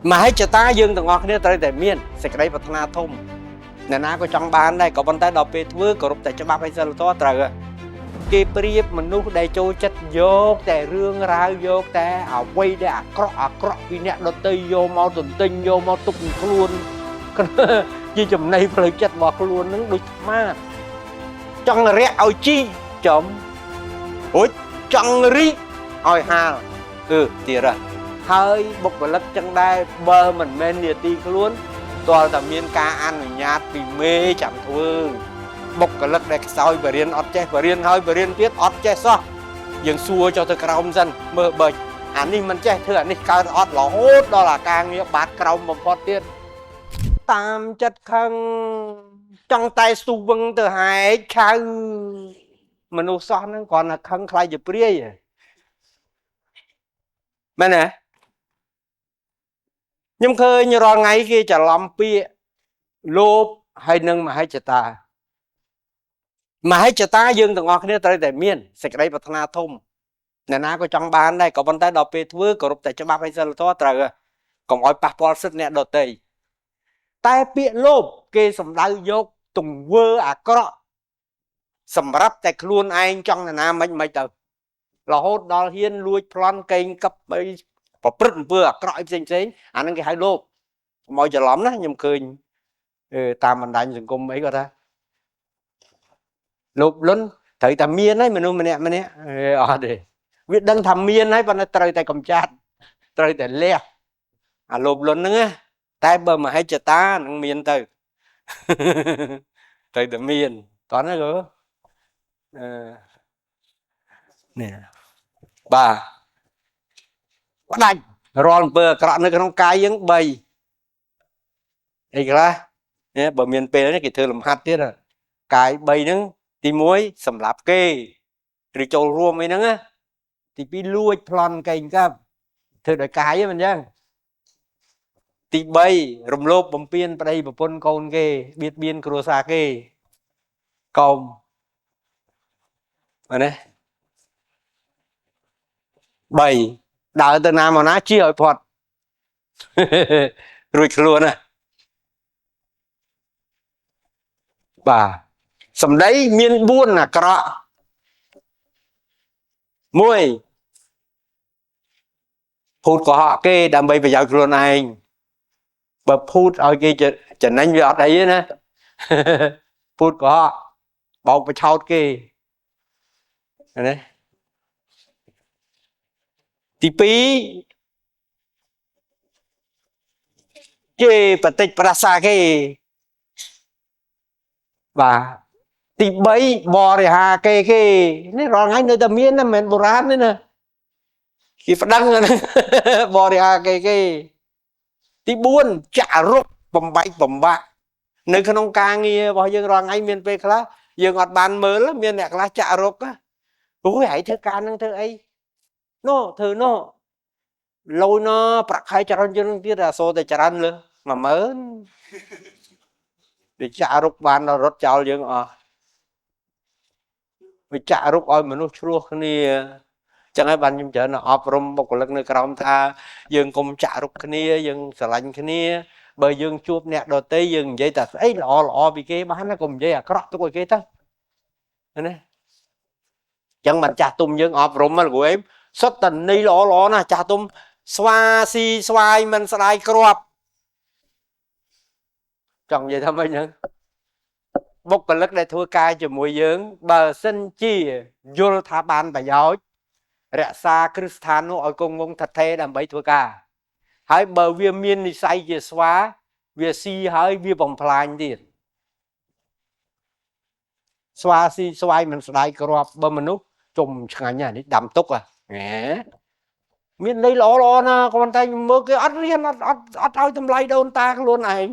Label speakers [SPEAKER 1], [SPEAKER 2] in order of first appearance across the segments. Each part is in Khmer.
[SPEAKER 1] mà hãy cho ta dương từng ngọt kia tới để miên sẽ cái đấy vật na thum nè ná có trong bán đây có vấn tay đọc về thưa có rụp tại cho ba bây giờ là to trời kê priếp mình nu đây trôi chất vôแต่เรื่องราวโยกแต่เอาไว้ได้ក្រក់ពីអ្នកដតីយកមកទន្ទិញយកមកទុកខ្លួនជាចំណៃផ្លូវចិត្តរបស់ខ្លួននឹងដូចស្មាតចង់រាក់ឲ្យជីចំអូយចង់រីកឲ្យហាលទៀតហើយបុគ្គលិកចឹងដែរបើមិនមែននាទីខ្លួនទាល់តែមានការអនុញ្ញាតពីមេចាំធ្វើបុគ្គលិកដែលខ្សោយបរិញ្ញាអត់ចេះបរិញ្ញាហើយបរិញ្ញាទៀតអត់ចេះសោះយើងសួរចុះទៅក្រោមសិនមើលបើអានេះមិនចេះធ្វើអានេះកើតអត់រហូតដល់អាការងារបាតក្រោមបំផុតទៀតតាមចិត្តខឹងចង់តែស៊ូវឹងទៅហែកឆៅមនុស្សសោះហ្នឹងគ្រាន់តែខឹងខ្លាចជាព្រាយមែនទេខ្ញុំឃើញរាល់ថ្ងៃគេច្រឡំពាក្យលោភហើយនឹងមហិច្ឆតាយើងទាំងអស់គ្នាត្រូវតែមានសេចក្តីប្រាថ្នាធំអ្នកណាក៏ចង់បានដែរក៏ប៉ុន្តែដល់ពេលធ្វើគោរពតែច្បាប់ហើយសិលធម៌ត្រូវកុំឲ្យប៉ះពាល់សិទ្ធិអ្នកដទៃតែពាក្យលោភគេសំដៅយកទង្វើអាក្រក់សម្រាប់តែខ្លួនឯងចង់ណាមិនទៅរហូតដល់ហ៊ានលួចប្លន់កេងកັບបីប្រព្រឹត្តអំពើអាក្រក់ផ្សេងអាហ្នឹងគេហៅលោភកុំឲ្យច្រឡំណាខ្ញុំឃើញតាមបណ្ដាញសង្គមអីគាត់ថាលោភលន់ត្រូវតែមានហើយមនុស្សម្នាក់អត់ទេវាដឹងថាមានហើយប៉ុន្តែត្រូវតែកំចាត់ត្រូវតែលះអាលោភលន់ហ្នឹងណាតែបើមហិច្ឆតានឹងមានទៅត្រូវតែមានតោះណាក៏នេះបាទផ្ដាច់រាល់អំពើអាក្រក់នៅក្នុងកាយយើង3អីខ្លះបើមានពេលនេះគេធ្វើលំហាត់ទៀតកាយ3ហ្នឹងទី1សម្រាប់គេឬចូលរួមអីហ្នឹងណាទី2លួចប្លន់កេងកាប់ធ្វើដោយកាយហ្នឹងអញ្ចឹងទី3រំលោភបំពានប្តីប្រពន្ធកូនគេបៀតបៀនគ្រួសារគេកុំមែនទេ3ដើរទៅណាមកណាជិះឲ្យផុតរួចខ្លួនណាបាទសម្ដីមាន4អាក្រក់1ភូតកុហកគេដើម្បីប្រយោជន៍ខ្លួនឯងបើភូតឲ្យគេចំណេញវាអត់អីទេណាភូតកុហកបោកបញ្ឆោតគេណាទី2គេបតិចប្រាសាគេបាទទី3បរិហាគេនេះរងហើយនៅតែមានណាមិនមែនបុរាណទេណាគេប្តឹងបរិហាគេទី4ចាក់រុកបំបែកបំបាក់នៅក្នុងការងាររបស់យើងរងថ្ងៃមានពេលខ្លះយើងអត់បានមើលមានអ្នកខ្លះចាក់រុកអូយឯងធ្វើការនឹងធ្វើអីនោះធ្វើនោះលុយណប្រាក់ខែច្រើនជាងនឹងទៀតអាសូរតែច្រើនលើ10000វាចាក់រុកបានរត់ចោលយើងអស់វាចាក់រុកឲ្យមនុស្សឆ្លោះគ្នាចឹងហើយបានខ្ញុំច្រើនអប់រំបុគ្គលិកនៅក្រោមថាយើងកុំចាក់រុកគ្នាយើងស្រឡាញ់គ្នាបើយើងជួបអ្នកដទៃយើងនិយាយតែស្អីល្អពីគេបានណាកុំនិយាយអាក្រក់ទុកឲ្យគេទៅណាចឹងមិនចាស់ទុំយើងអប់រំហ្នឹងគ្រូអីសុទ្ធតែនៃល្អណាស់ចាស់ទុំស្វាស៊ីស្វាយមិនស្ដាយគ្រាប់ចង់និយាយថាម៉េចហ្នឹងបុគ្គលិកដែលធ្វើការជាមួយយើងបើសិនជាយល់ថាបានប្រយោជន៍រក្សាគ្រឹះស្ថាននោះឲ្យគង់វង្សថិតថេរដើម្បីធ្វើការហើយបើវាមាននិស្ស័យជាស្វាវាស៊ីហើយវាបំផ្លាញទៀតស្វាស៊ីស្វាយមិនស្ដាយគ្រាប់បើមនុស្សជុំឆ្ងាញ់នេះដាំទុកមានន័យល្អណាស់គាត់តែមើលគេអត់រៀនអត់ឲ្យតម្លៃដូនតាខ្លួនឯង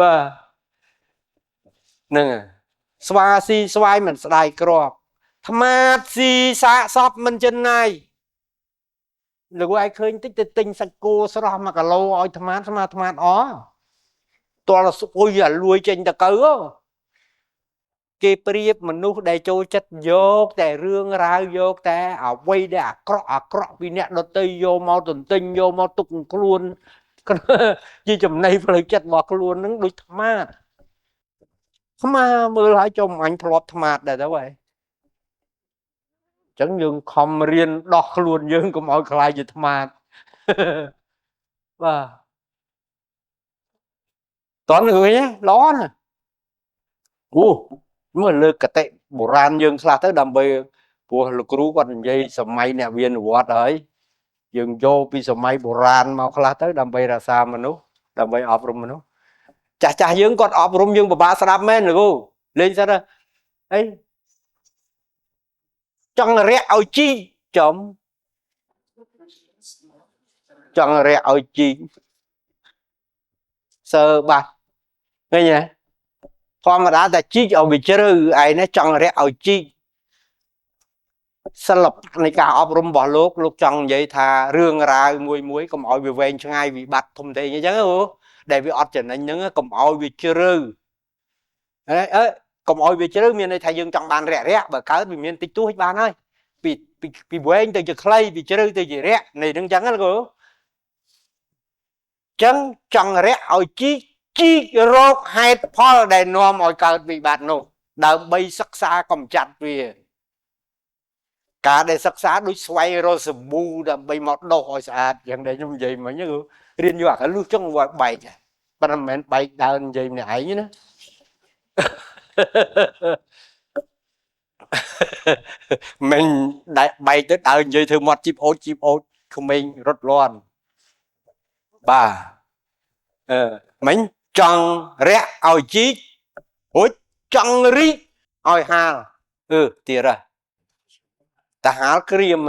[SPEAKER 1] បាទហ្នឹងស្វាស៊ីស្វាយមិនស្ដាយគ្រាប់ថ្មាតស៊ីសាកសពមិនចិនណាយលោកឯងឃើញតិចទៅទិញសាច់គោស្រស់1គីឡូឲ្យថ្មាតថ្មាតអតលសុអុយអាលួយចេញតកើ គេប្រៀបមនុស្សដែលចូលចិត្តយកតែរឿងរ៉ាវយកតែអ្វីដែលអាក្រក់ពីអ្នកដទៃយកមកទន្ទិញយកមកទុកខ្លួនជាចំណៃផ្លូវចិត្តរបស់ខ្លួននឹងដូចថ្មាតថ្មាមើលឲ្យចំអញធ្លាប់ថ្មាតដែរទៅហើយអញ្ចឹងយើងខំរៀនដោះខ្លួនយើងកុំឲ្យខ្លាចជាថ្មាតបាទតន់ឃើញល្អណាស់អូមើលលើកតិបុរាណយើងខ្លះទៅដើម្បីព្រោះលោកគ្រូគាត់និយាយសម័យអ្នកវានវត្តហើយយើងយកពីសម័យបុរាណមកខ្លះទៅដើម្បីរក្សាមនុស្សដើម្បីអប់រំមនុស្សចាស់យើងគាត់អប់រំយើងពិបាកស្ដាប់មែនលោកគ្រូលេងសិនអីចង់រាក់ឲ្យជីចំចង់រាក់ឲ្យជីសើបាត់ឃើញទេធម្មតាតែជីកឲ្យវាជ្រៅឯនេះចង់រាក់ឲ្យជីកសិល្បៈនៃការអប់រំរបស់លោកចង់និយាយថារឿងរ៉ាវមួយកុំឲ្យវាវែងឆ្ងាយវិបត្តិធំធេងអញ្ចឹងដែលវាអត់ចំណេញហ្នឹងកុំឲ្យវាជ្រៅកុំឲ្យវាជ្រៅមានន័យថាយើងចង់បានរាក់បើកើតវាមានតិចតួចបានហើយពីវែងទៅជាខ្លីពីជ្រៅទៅជារាក់នេះហ្នឹងអញ្ចឹងណាគូចឹងចង់រាក់ឲ្យជីករោគហេតុផលដែលនាំឲ្យកើតវិបត្តិនោះដើម្បីសិក្សាកំចាត់វាការដែលសិក្សាដូចស្វែងរកសាប៊ូដើម្បីមកដុសឲ្យស្អាតយ៉ាងដែលខ្ញុំនិយាយមិញគឺរៀនយកអាលុះចឹងវាបែកប៉ុន្តែមិនមែនបែកដើរនិយាយម្នាក់ឯងណាមិនបែកទៅដើរនិយាយធ្វើមាត់ជីបអូតក្មេងរត់លាន់បាទមិញចង់រាក់ឲ្យជីករួចចង់រីកឲ្យហាលទៀតតាហាលក្រៀម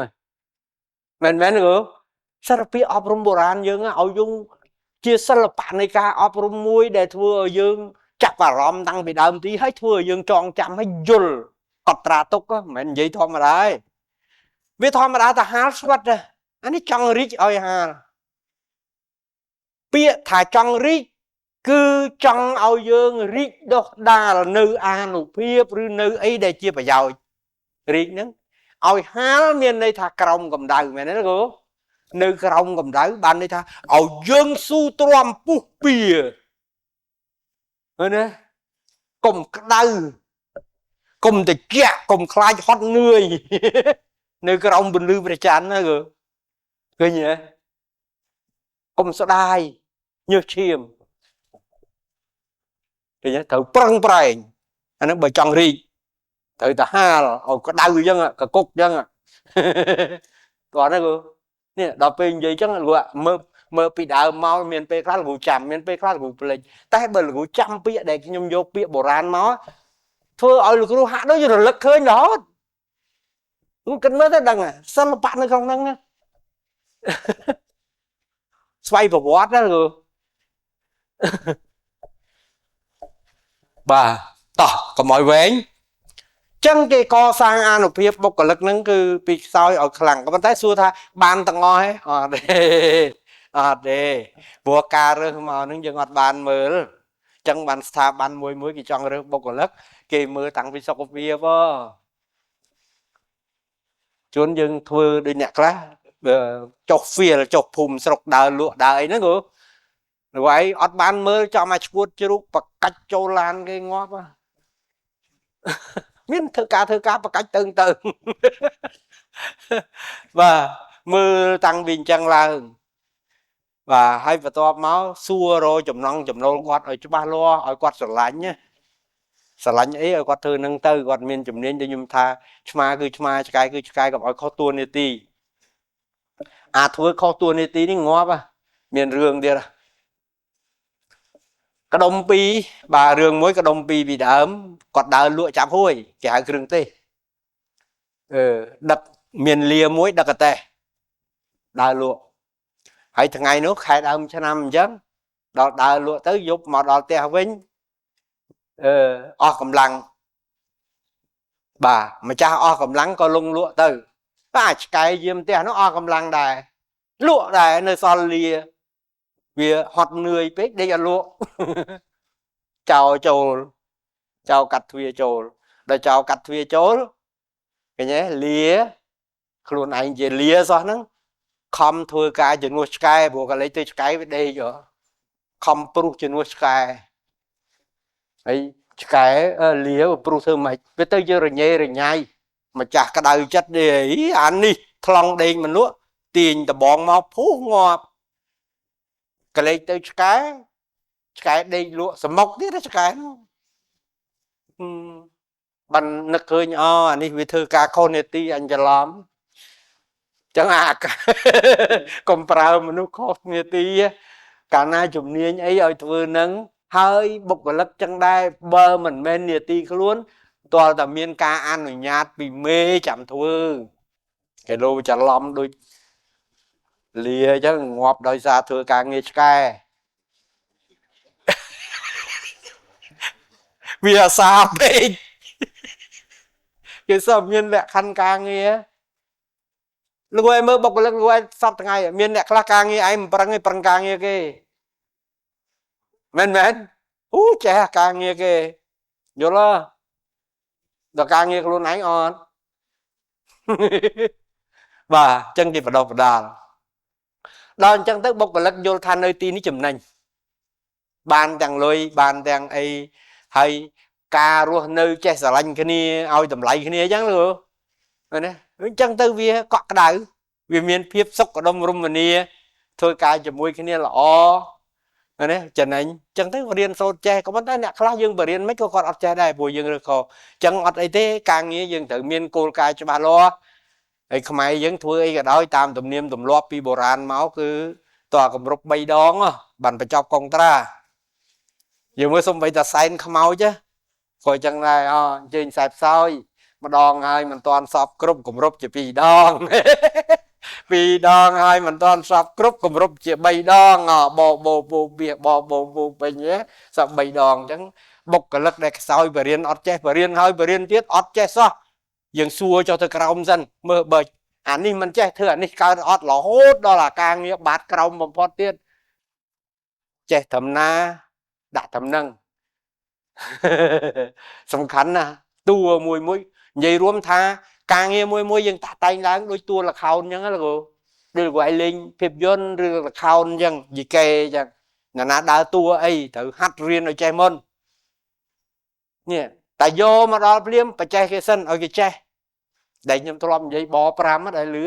[SPEAKER 1] មែនគឺសារពាក្យអប់រំបុរាណយើងឲ្យយើងជាសិល្បៈនៃការអប់រំមួយដែលធ្វើឲ្យយើងចាប់អារម្មណ៍តាំងពីដើមទីហើយធ្វើឲ្យយើងចងចាំឲ្យយល់កត់ត្រាទុកមិនមែននិយាយធម្មតាទេវាធម្មតាតាហាលស្វិតអានេះចង់រីកឲ្យហាលពាក្យថាចង់រីកគឺចង់ឲ្យយើងរីកដុះដាលនៅអានុភាពឬនៅអីដែលជាប្រយោជន៍រីកហ្នឹងឲ្យហាលមានន័យថាក្រោមកម្ដៅមែនទេគូនៅក្រោមកម្ដៅបានន័យថាឲ្យយើងស៊ូទ្រាំពុះពៀឃើញទេកុំក្ដៅកុំតិចកុំខ្លាចហត់នឿយនៅក្រោមពន្លឺព្រះច័ន្ទណាគូឃើញទេកុំស្ដាយញើសឈាមឃើញទេត្រូវប្រឹងប្រែងអាហ្នឹងបើចង់រីកត្រូវទៅហាលឲ្យក្ដៅអញ្ចឹងកគុកអញ្ចឹងតោះហ្នឹងគូនេះដល់ពេលនិយាយអញ្ចឹងលោកមើលពីដើមមកមានពេលខ្លះលោកចាំមានពេលខ្លះលោកភ្លេចតែបើលោកចាំពាក្យដែលខ្ញុំយកពាក្យបុរាណមកធ្វើឲ្យលោកគ្រូហាក់ដូចរលឹកឃើញរហូតគិតមើលទៅដឹងសិល្បៈនៅក្នុងហ្នឹងណាស្វ័យប្រវត្តិណាគូបាទតោះកុំឲ្យវែងចឹងគេកសាងអានុភាពបុគ្គលិកហ្នឹងគឺពីខ្សោយឲ្យខ្លាំងក៏ប៉ុន្តែសួរថាបានទាំងអស់ហ៎អត់ទេព្រោះការរើសមកហ្នឹងយើងអត់បានមើលចឹងបានស្ថាប័នមួយគេចង់រើសបុគ្គលិកគេមើលតាំងពីសុខភាពជួនយើងធ្វើដូចអ្នកខ្លះចុះហ្វៀលចុះភូមិស្រុកដើរលក់ដើរអីហ្នឹងគូលោកឯងអត់បានមើលចំមកឈួតជ្រូកបកាច់ចូលឡានគេងាប់មានធ្វើការបកាច់ទៅបាទមើលតាំងពីអញ្ចឹងឡើងបាទហើយបន្ទាប់មកសួររចំណង់ចំណូលគាត់ឲ្យច្បាស់លាស់ឲ្យគាត់ស្រឡាញ់ណាស្រឡាញ់អីឲ្យគាត់ធ្វើនឹងទៅគាត់មានជំនាញដែលខ្ញុំថាឆ្មាគឺឆ្មាឆ្កែគឺឆ្កែកុំឲ្យខុសតួនាទីធ្វើខុសតួនាទីនេះងាប់មានរឿងទៀតក្ដុំពីរបាទរឿងមួយក្ដុំពីរពីដើមគាត់ដើរលក់ចាប់ហួយគេហៅគ្រឿងទេសដឹកមានលាមួយដឹកកតេះដើរលក់ហើយថ្ងៃនោះខែដើមឆ្នាំអញ្ចឹងដល់ដើរលក់ទៅយប់មកដល់ផ្ទះវិញអស់កម្លាំងបាទម្ចាស់អស់កម្លាំងក៏លងលក់ទៅបាទឆ្កែយាមផ្ទះនោះអស់កម្លាំងដែរលក់ដែរនៅសល់លាវាហត់នឿយពេកដេកអត់លក់ចោលកាត់ទ្វារចូល ដល់ចោលកាត់ទ្វារចូលឃើញទេលាខ្លួនឯងជាលាសោះហ្នឹងខំធ្វើការជំនួសឆ្កែព្រោះកាលទៅឆ្កែវាដេកខំព្រុសជំនួសឆ្កែហើយឆ្កែលាព្រុសធ្វើម៉េចវាទៅជារញ៉េរញ៉ៃម្ចាស់ក្តៅចិត្តទេអានេះថ្លង់ដេកមនុស្សទាញដបងមកភូសងាប់កលេចទៅឆ្កែដេកលក់សមុកទៀតឆ្កែនោះបាននឹកឃើញអានេះវាធ្វើការខុសនេតិអញច្រឡំចឹងកុំប្រើមនុស្សខុសនេតិកាលណាជំនាញអីឲ្យធ្វើនឹងហើយបុគ្គលិកចឹងដែរបើមិនមែននេតិខ្លួនទាល់តែមានការអនុញ្ញាតពីមេចាំធ្វើគេលោច្រឡំដូចលាអញ្ចឹងងាប់ដោយសារធ្វើការងារឆ្កែវាអាសាពេកគេសពមានលក្ខខណ្ឌការងារលោកឯងមើលបុគ្គលិកលោកឯងសពថ្ងៃមានអ្នកខ្លះការងារឯងមិនប្រឹងឯងប្រឹងការងារគេមែនចេះការងារគេយល់ដល់ការងារខ្លួនឯងអត់បាទអញ្ចឹងគេបដោះបដាលដល់អញ្ចឹងទៅបុគ្គលិកយល់ថានៅទីនេះចំណេញបានទាំងលុយបានទាំងអីហើយការរស់នៅចេះស្រឡាញ់គ្នាឲ្យតម្លៃគ្នាអញ្ចឹងលោកណាអញ្ចឹងទៅវាកក់ក្ដៅវាមានភាពសុខដុមរមនាធ្វើការជាមួយគ្នាល្អណាចំណេញអញ្ចឹងទៅរៀនសូត្រចេះក៏ប៉ុន្តែអ្នកខ្លះយើងបរៀនមិនក៏គាត់អត់ចេះដែរព្រោះយើងរើសខុសអញ្ចឹងអត់អីទេការងារយើងត្រូវមានគោលការណ៍ច្បាស់លាស់ហើយខ្មែរយើងធ្វើអីក៏ដោយតាមទំនៀមទម្លាប់ពីបុរាណមកគឺតើគម្រប់3ដងបានបញ្ចប់កុងត្រាយើងមើលសំបីតាសែនខ្មោចក៏អញ្ចឹងដែរអញ្ជើញខ្សែផ្សោយម្ដងហើយមិនតាន់សពគ្រប់គម្រប់ជា2ដង2ដងហើយមិនតាន់សពគ្រប់គម្រប់ជា3ដងបបោពោបៀបបោពោពេញសព3ដងអញ្ចឹងបុគ្គលិកដែលខ្សោយបរៀនអត់ចេះបរៀនហើយបរៀនទៀតអត់ចេះសោះយើងសួរចុះទៅក្រោមសិនមើលបើអានេះមិនចេះធ្វើអានេះកើតអត់រហូតដល់អាការងារបាតក្រោមបំផុតទៀតចេះធម្មតាដាក់តំណឹងសំខាន់ណាស់តួមួយនិយាយរួមថាការងារមួយយើងតាក់តែងឡើងដូចតួល្ខោនអញ្ចឹងណាលោកឬក៏ឯងលេងភាពយន្តឬល្ខោនអញ្ចឹងយីកេអញ្ចឹងណាដើរតួអីត្រូវហាត់រៀនឲ្យចេះមុននេះតែយកមកដល់ភ្លាមបច្ចេកគេសិនឲ្យគេចេះដែលខ្ញុំធ្លាប់និយាយប5ដែរលឺ